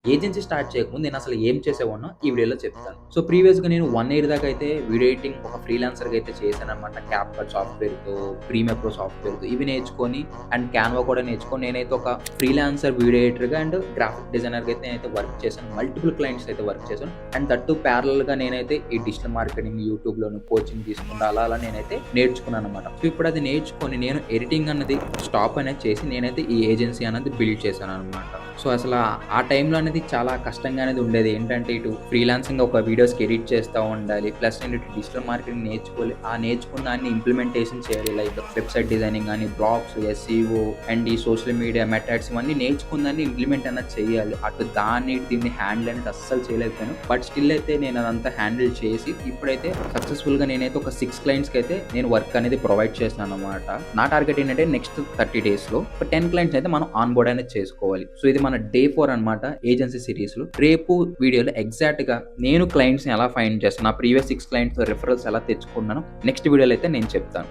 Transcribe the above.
Agency start చేయకముందు నేనసలు ఏం చేసేవాడినో ఈ వీడియోలో చెప్తాను. సో, ప్రీవియస్‌గా నేను 1 ఇయర్ దాకా అయితే వీడియో ఎడిటింగ్ ఒక ఫ్రీలాన్సర్‌గా అయితే చేశాననమాట. క్యాప్‌కట్ సాఫ్ట్‌వేర్‌తో, ప్రీమియర్ ప్రో సాఫ్ట్‌వేర్‌తో ఇవి నేర్చుకొని అండ్ క్యాన్వా కూడా నేర్చుకొని నేనైతే ఒక ఫ్రీలాన్సర్ వీడియో ఎడిటర్‌గా అండ్ గ్రాఫిక్ డిజైనర్‌గా అయితే నేనైతే వర్క్ చేశాను. మల్టిపుల్ క్లయింట్స్ అయితే వర్క్ చేశాను. అండ్ దట్ టూ ప్యారలల్‌గా నేనైతే ఈ డిజిటల్ మార్కెటింగ్ యూట్యూబ్‌లోను కోచింగ్ తీసుకుంటా అలా నేనైతే నేర్చుకున్నాననమాట. సో, ఇప్పుడది నేర్చుకొని నేను ఎడిటింగ్ అన్నది స్టాప్ అనేది చేసి నేనైతే ఈ ఏజెన్సీ అనేది బిల్డ్ చేశాననమాట. సో, ఆ టైంలో అనేది చాలా కష్టంగా అనేది ఉండేది. ఏంటంటే ఇటు ఫ్రీలాన్సింగ్‌గా ఒక వీడియోస్‌కి ఎడిట్ చేస్తా ఉండాలి. ప్లస్ నేను ఇటు డిజిటల్ మార్కెటింగ్ నేర్చుకోవాలి. ఆ నేర్చుకున్న దాన్ని ఇంప్లిమెంటేషన్ చేయాలి. లైక్ వెబ్‌సైట్ డిజైనింగ్ గాని, బ్లాగ్స్, ఎస్ఈఓ అండ్ ఈ సోషల్ మీడియా మెథడ్స్ ఇవన్నీ నేర్చుకున్న దాన్ని ఇంప్లిమెంట్ అనేది చేయాలి. అటు దాన్ని దీన్ని హ్యాండిల్ అనేది అస్సలు చేయలేకపోయాను. బట్ స్టిల్ అయితే నేను అదంతా హ్యాండిల్ చేసి ఇప్పుడైతే సక్సెస్‌ఫుల్‌గా నేనైతే ఒక 6 క్లయింట్స్‌కి అయితే నేను వర్క్ అనేది ప్రొవైడ్ చేస్తున్నానన్నమాట. నా టార్గెట్ ఏంటంటే నెక్స్ట్ 30 డేస్‌లో ఒక 10 క్లయింట్స్ అయితే మనం ఆన్ బోర్డ్ అనేది చేసుకోవాలి. సో, ఇది మన డే 4 అనమాట ఏజెన్సీ సిరీస్‌లో. రేపు వీడియోలో ఎగ్జాక్ట్‌గా నేను క్లయింట్స్‌ని ఎలా ఫైండ్ చేస్తాను, నా ప్రీవియస్ 6 క్లయింట్స్ రిఫరల్స్ ఎలా తెచ్చుకున్నానో నెక్స్ట్ వీడియోలో అయితే నేను చెప్తాను.